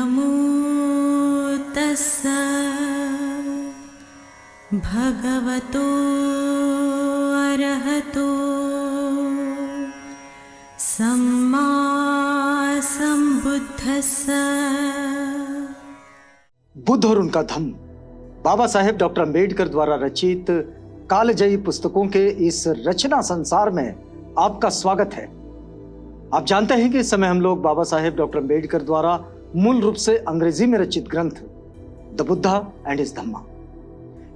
नमो तस्स भगवतो अरहतो सम्मा सम्बुद्धस्स। बुद्ध और उनका धम्म बाबा साहेब डॉक्टर अम्बेडकर द्वारा रचित कालजयी पुस्तकों के इस रचना संसार में आपका स्वागत है। आप जानते हैं कि इस समय हम लोग बाबा साहेब डॉक्टर अम्बेडकर द्वारा मूल रूप से अंग्रेजी में रचित ग्रंथ द बुद्धा एंड हिज धम्मा,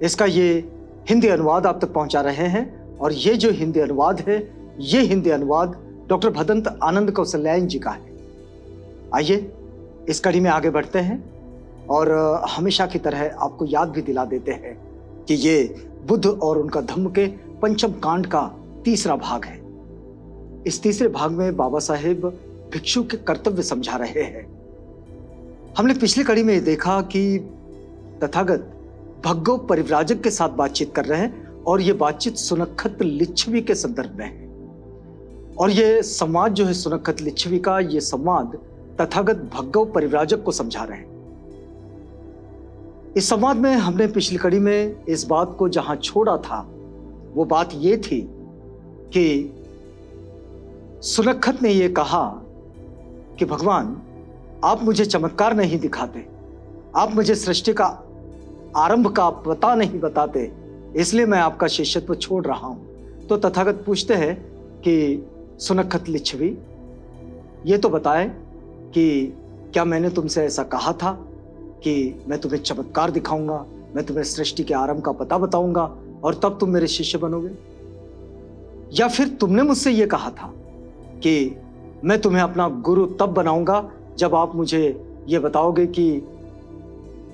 इसका ये हिंदी अनुवाद आप तक पहुंचा रहे हैं। और ये जो हिंदी अनुवाद है, ये हिंदी अनुवाद डॉक्टर भदंत आनंद कौशल्यायन जी का है। आइए इस कड़ी में आगे बढ़ते हैं और हमेशा की तरह आपको याद भी दिला देते हैं कि ये बुद्ध और उनका धम्म के पंचम कांड का तीसरा भाग है। इस तीसरे भाग में बाबा साहेब भिक्षु के कर्तव्य समझा रहे हैं। हमने पिछली कड़ी में ये देखा कि तथागत भग्गो परिव्राजक के साथ बातचीत कर रहे हैं और ये बातचीत सुनक्खत लिच्छवी के संदर्भ में है। और ये संवाद जो है सुनक्खत लिच्छवी का, ये संवाद तथागत भग्गो परिव्राजक को समझा रहे हैं। इस संवाद में हमने पिछली कड़ी में इस बात को जहां छोड़ा था, वो बात ये थी कि सुनक्खत ने यह कहा कि भगवान, आप मुझे चमत्कार नहीं दिखाते, आप मुझे सृष्टि का आरंभ का पता नहीं बताते, इसलिए मैं आपका शिष्यत्व छोड़ रहा हूं। तो तथागत पूछते हैं कि सुनक्खत लिच्छवी, ये तो बताए कि क्या मैंने तुमसे ऐसा कहा था कि मैं तुम्हें चमत्कार दिखाऊंगा, मैं तुम्हें सृष्टि के आरंभ का पता बताऊंगा और तब तुम मेरे शिष्य बनोगे? या फिर तुमने मुझसे यह कहा था कि मैं तुम्हें अपना गुरु तब बनाऊंगा जब आप मुझे यह बताओगे कि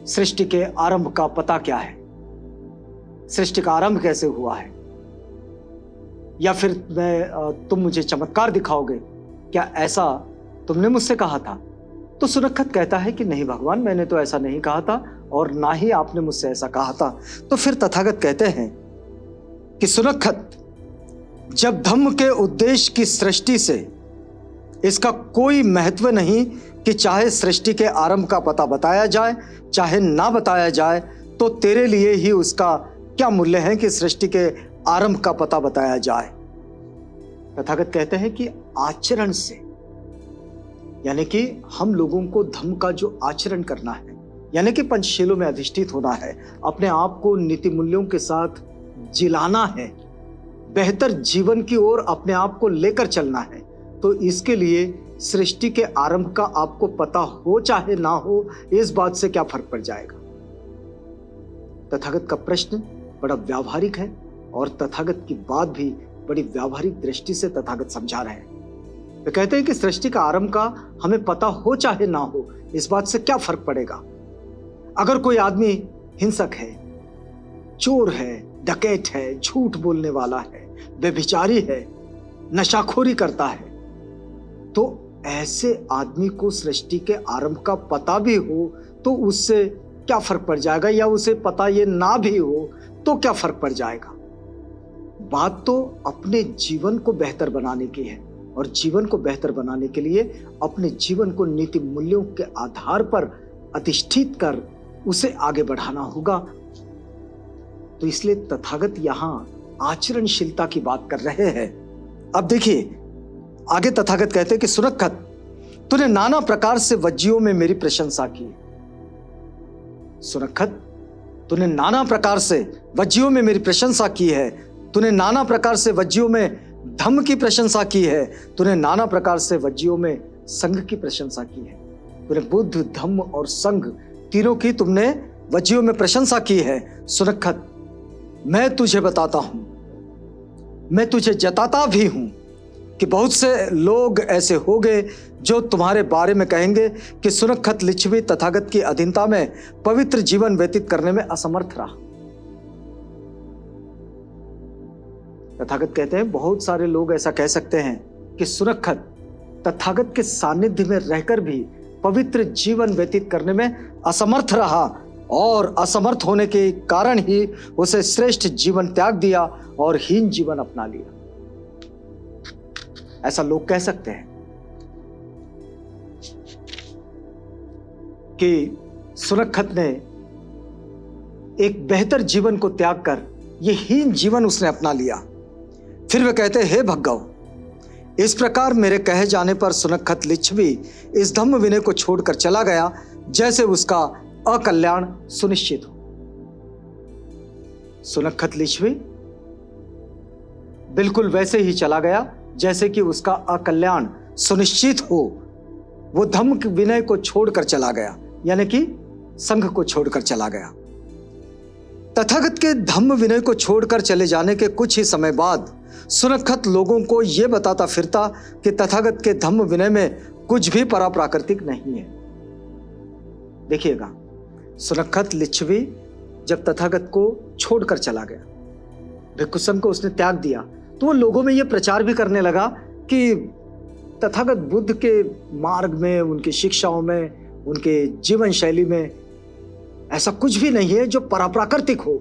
सृष्टि के आरंभ का पता क्या है, सृष्टि का आरंभ कैसे हुआ है? या फिर तुम मुझे चमत्कार दिखाओगे, क्या ऐसा तुमने मुझसे कहा था? तो सुनक्खत कहता है कि नहीं भगवान, मैंने तो ऐसा नहीं कहा था और ना ही आपने मुझसे ऐसा कहा था। तो फिर तथागत कहते हैं कि सुनक्खत, जब धम्म के उद्देश्य की सृष्टि से इसका कोई महत्व नहीं कि चाहे सृष्टि के आरंभ का पता बताया जाए चाहे ना बताया जाए, तो तेरे लिए ही उसका क्या मूल्य है कि सृष्टि के आरंभ का पता बताया जाए। तथागत कहते हैं कि आचरण से, यानी कि हम लोगों को धम्म का जो आचरण करना है, यानी कि पंचशीलों में अधिष्ठित होना है, अपने आप को नीति मूल्यों के साथ जिलाना है, बेहतर जीवन की ओर अपने आप को लेकर चलना है, तो इसके लिए सृष्टि के आरंभ का आपको पता हो चाहे ना हो, इस बात से क्या फर्क पड़ जाएगा? तथागत का प्रश्न बड़ा व्यावहारिक है और तथागत की बात भी बड़ी व्यावहारिक दृष्टि से तथागत समझा रहे हैं। वे कहते हैं कि सृष्टि का आरंभ का हमें पता हो चाहे ना हो, इस बात से क्या फर्क पड़ेगा? अगर कोई आदमी हिंसक है, चोर है, डकैत है, झूठ बोलने वाला है, व्यभिचारी है, नशाखोरी करता है, तो ऐसे आदमी को सृष्टि के आरंभ का पता भी हो तो उससे क्या फर्क पड़ जाएगा? या उसे पता ये ना भी हो तो क्या फर्क पड़ जाएगा? बात तो अपने जीवन को बेहतर बनाने की है और जीवन को बेहतर बनाने के लिए अपने जीवन को नीति मूल्यों के आधार पर अधिष्ठित कर उसे आगे बढ़ाना होगा। तो इसलिए तथागत यहां आचरणशीलता की बात कर रहे हैं। अब देखिए आगे तथागत कहते हैं कि सुनक्खत, तूने नाना प्रकार से वज्जियों में मेरी प्रशंसा की। सुनक्खत, तूने नाना प्रकार से वज्जियों में मेरी प्रशंसा की है, तूने नाना प्रकार से वज्जियों में धम्म की प्रशंसा की है, तूने नाना प्रकार से वज्जियों में संघ की प्रशंसा की है। तूने बुद्ध, धम्म और संघ तीनों की तुमने वज्जियों में प्रशंसा की है। सुनक्खत, मैं तुझे बताता हूं, मैं तुझे जताता भी हूं कि बहुत से लोग ऐसे होंगे जो तुम्हारे बारे में कहेंगे कि सुनक्खत लिच्छवी तथागत की अधीनता में पवित्र जीवन व्यतीत करने में असमर्थ रहा। तथागत कहते हैं बहुत सारे लोग ऐसा कह सकते हैं कि सुनक्खत तथागत के सानिध्य में रहकर भी पवित्र जीवन व्यतीत करने में असमर्थ रहा और असमर्थ होने के कारण ही उसे श्रेष्ठ जीवन त्याग दिया और हीन जीवन अपना लिया। ऐसा लोग कह सकते हैं। कि सुनखत ने एक बेहतर जीवन को त्याग कर ये हीन जीवन उसने अपना लिया। फिर वे कहते, हे भगव, इस प्रकार मेरे कहे जाने पर सुनखत लिच्छवी इस धम्म विनय को छोड़कर चला गया जैसे उसका अकल्याण सुनिश्चित हो। सुनखत लिच्छवी बिल्कुल वैसे ही चला गया जैसे कि उसका अकल्याण सुनिश्चित हो। वो धम्म विनय को छोड़कर चला गया, यानी कि संघ को छोड़कर चला गया। तथागत के धम्म विनय को छोड़कर चले जाने के कुछ ही समय बाद सुनखत लोगों को यह बताता फिरता कि तथागत के धम्म विनय में कुछ भी पराप्राकृतिक नहीं है। देखिएगा, सुनखत लिच्छवी जब तथागत को छोड़कर चला गया, भिक्षु संघ को उसने त्याग दिया, तो वो लोगों में यह प्रचार भी करने लगा कि तथागत बुद्ध के मार्ग में, उनकी शिक्षाओं में, उनके जीवन शैली में ऐसा कुछ भी नहीं है जो पराप्राकृतिक हो,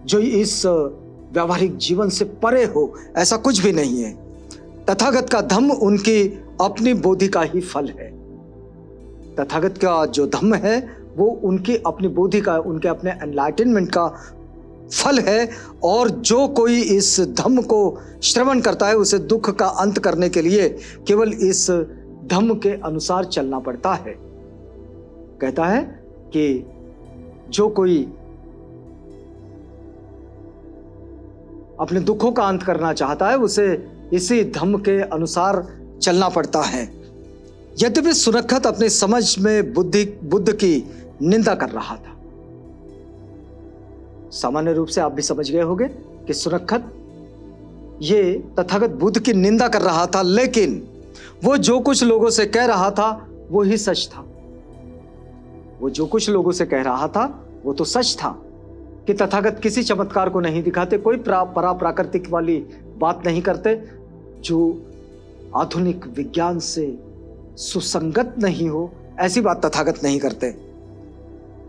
जो इस व्यावहारिक जीवन से परे हो। ऐसा कुछ भी नहीं है। तथागत का धम्म उनकी अपनी बोधि का ही फल है। तथागत का जो धम्म है वो उनकी अपनी बोधि का, उनके अपने एनलाइटनमेंट का फल है। और जो कोई इस धम्म को श्रवण करता है उसे दुख का अंत करने के लिए केवल इस धम्म के अनुसार चलना पड़ता है। कहता है कि जो कोई अपने दुखों का अंत करना चाहता है उसे इसी धम्म के अनुसार चलना पड़ता है। यद्यपि सुनखत अपनी समझ में बुद्ध की निंदा कर रहा था। सामान्य रूप से आप भी समझ गए होंगे कि सुनखत ये तथागत बुद्ध की निंदा कर रहा था, लेकिन वो जो कुछ लोगों से कह रहा था वो ही सच था। वो जो कुछ लोगों से कह रहा था वो तो सच था कि तथागत किसी चमत्कार को नहीं दिखाते, कोई पराप्राकृतिक वाली बात नहीं करते जो आधुनिक विज्ञान से सुसंगत नहीं हो, ऐसी बात तथागत नहीं करते।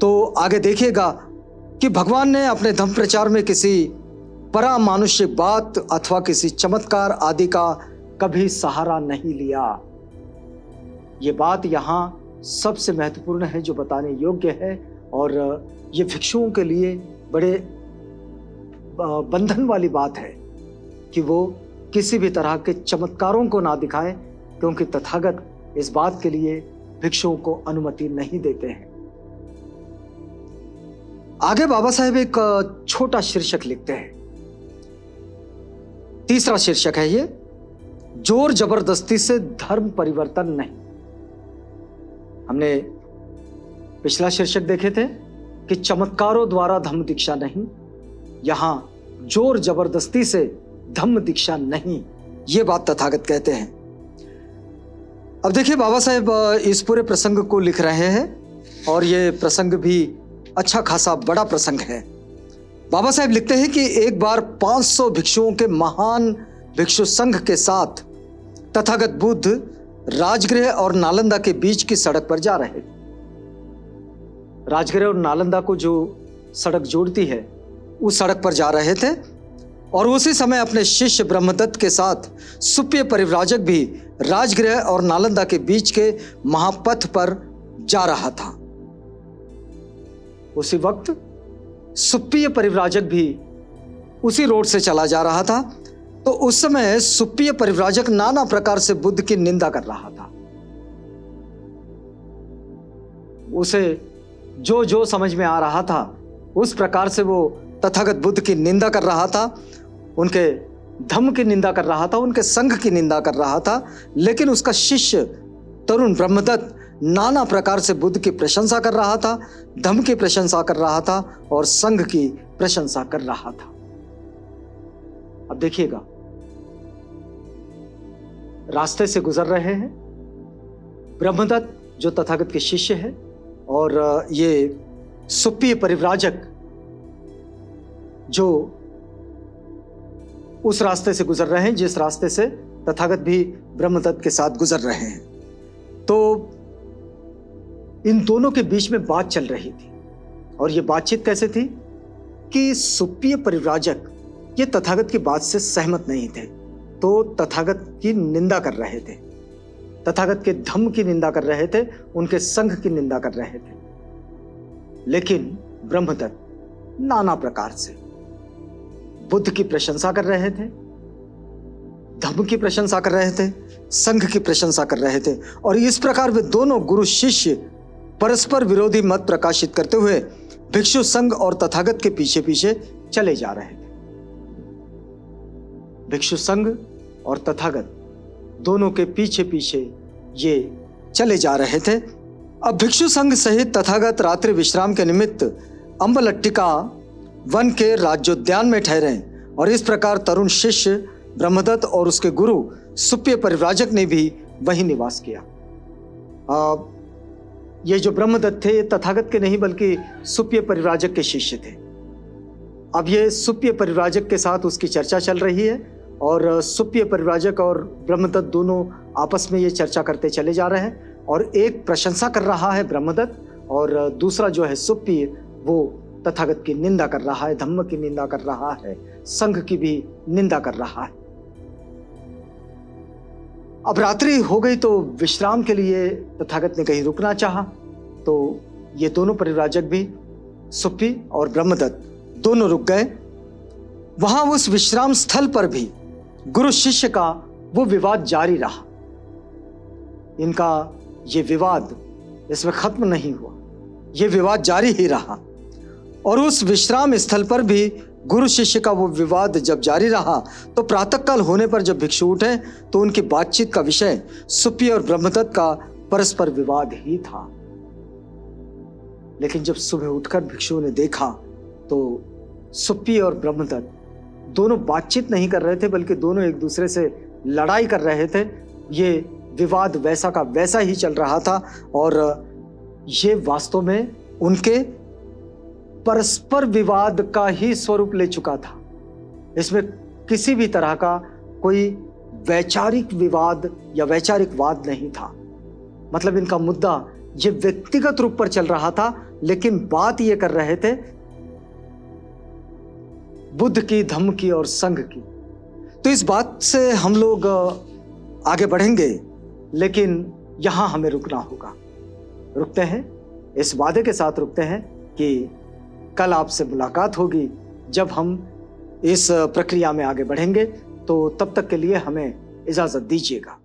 तो आगे देखिएगा कि भगवान ने अपने धम्म प्रचार में किसी परामानुषिक बात अथवा किसी चमत्कार आदि का कभी सहारा नहीं लिया। ये बात यहां सबसे महत्वपूर्ण है, जो बताने योग्य है, और ये भिक्षुओं के लिए बड़े बंधन वाली बात है कि वो किसी भी तरह के चमत्कारों को ना दिखाएं, क्योंकि तथागत इस बात के लिए भिक्षुओं को अनुमति नहीं देते हैं। आगे बाबा साहेब एक छोटा शीर्षक लिखते हैं। तीसरा शीर्षक है ये, जोर जबरदस्ती से धर्म परिवर्तन नहीं। हमने पिछला शीर्षक देखे थे कि चमत्कारों द्वारा धम्म दीक्षा नहीं, यहां जोर जबरदस्ती से धम्म दीक्षा नहीं, ये बात तथागत कहते हैं। अब देखिए, बाबा साहेब इस पूरे प्रसंग को लिख रहे हैं और ये प्रसंग भी अच्छा खासा बड़ा प्रसंग है। बाबा साहेब लिखते हैं कि एक बार 500 भिक्षुओं के महान भिक्षु संघ के साथ तथागत बुद्ध राजगृह और नालंदा के बीच की सड़क पर जा रहे थे। राजगृह और नालंदा को जो सड़क जोड़ती है उस सड़क पर जा रहे थे, और उसी समय अपने शिष्य ब्रह्मदत्त के साथ सुप्य परिव्राजक भी राजगृह और नालंदा के बीच के महापथ पर जा रहा था। उसी वक्त सुप्य परिव्राजक भी उसी रोड से चला जा रहा था। तो उस समय सुप्य परिव्राजक नाना प्रकार से बुद्ध की निंदा कर रहा था। उसे जो जो समझ में आ रहा था उस प्रकार से वो तथागत बुद्ध की निंदा कर रहा था, उनके धम्म की निंदा कर रहा था, उनके संघ की निंदा कर रहा था। लेकिन उसका शिष्य तरुण ब्रह्मदत्त नाना प्रकार से बुद्ध की प्रशंसा कर रहा था, धम्म की प्रशंसा कर रहा था और संघ की प्रशंसा कर रहा था। अब देखिएगा, रास्ते से गुजर रहे हैं ब्रह्मदत्त जो तथागत के शिष्य है, और ये सुप्य परिव्राजक जो उस रास्ते से गुजर रहे हैं जिस रास्ते से तथागत भी ब्रह्मदत्त के साथ गुजर रहे हैं। तो इन दोनों के बीच में बात चल रही थी, और ये बातचीत कैसे थी कि सुप्य परिव्राजक ये तथागत की बात से सहमत नहीं थे, तो तथागत की निंदा कर रहे थे। तथागत के धम्म की निंदा कर रहे थे, उनके संघ की निंदा कर रहे थे। लेकिन ब्रह्मदत्त नाना प्रकार से बुद्ध की प्रशंसा कर रहे थे, धम्म की प्रशंसा कर रहे थे, संघ की प्रशंसा कर रहे थे, और इस प्रकार वे दोनों गुरु शिष्य परस्पर विरोधी मत प्रकाशित करते हुए भिक्षु संघ और तथागत के पीछे पीछे चले जा रहे थे। भिक्षु संघ और तथागत दोनों के पीछे पीछे ये चले जा रहे थे। अब भिक्षु संघ सहित तथागत रात्रि विश्राम के निमित्त अम्बलट्टिका वन के राज्योद्यान में ठहरे, और इस प्रकार तरुण शिष्य ब्रह्मदत्त और उसके गुरु सुप्य परिव्राजक ने भी वहीं निवास किया। ये जो ब्रह्मदत्त थे, तथागत के नहीं बल्कि सुप्य परिव्राजक के शिष्य थे। अब ये सुप्य परिव्राजक के साथ उसकी चर्चा चल रही है, और सुप्य परिव्राजक और ब्रह्मदत्त दोनों आपस में ये चर्चा करते चले जा रहे हैं, और एक प्रशंसा कर रहा है ब्रह्मदत्त, और दूसरा जो है सुप्य वो तथागत की निंदा कर रहा है, धम्म की निंदा कर रहा है, संघ की भी निंदा कर रहा है। अब रात्रि हो गई तो विश्राम के लिए तथागत ने कहीं रुकना चाहा, तो ये दोनों परिव्राजक भी, सुप्पी और ब्रह्मदत्त, दोनों रुक गए। वहां उस विश्राम स्थल पर भी गुरु शिष्य का वो विवाद जारी रहा। इनका ये विवाद इसमें खत्म नहीं हुआ, ये विवाद जारी ही रहा। और उस विश्राम स्थल पर भी गुरु शिष्य का वो विवाद जब जारी रहा, तो प्रातःकाल होने पर जब भिक्षु उठे तो उनकी बातचीत का विषय सुप्पी और ब्रह्मदत्त का परस्पर विवाद ही था। लेकिन जब सुबह उठकर भिक्षुओं ने देखा तो सुप्पी और ब्रह्मदत्त दोनों बातचीत नहीं कर रहे थे, बल्कि दोनों एक दूसरे से लड़ाई कर रहे थे। ये विवाद वैसा का वैसा ही चल रहा था, और ये वास्तव में उनके परस्पर विवाद का ही स्वरूप ले चुका था। इसमें किसी भी तरह का कोई वैचारिक विवाद या वैचारिक वाद नहीं था। मतलब इनका मुद्दा ये व्यक्तिगत रूप पर चल रहा था, लेकिन बात ये कर रहे थे बुद्ध की, धम्म की और संघ की। तो इस बात से हम लोग आगे बढ़ेंगे, लेकिन यहां हमें रुकना होगा। रुकते हैं, इस वादे के साथ रुकते हैं कि कल आपसे मुलाकात होगी जब हम इस प्रक्रिया में आगे बढ़ेंगे। तो तब तक के लिए हमें इजाजत दीजिएगा।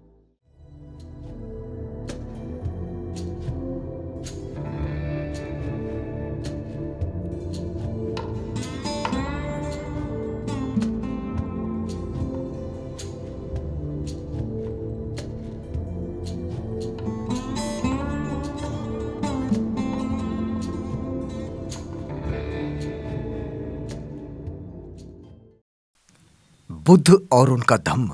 बुद्ध और उनका धम्म।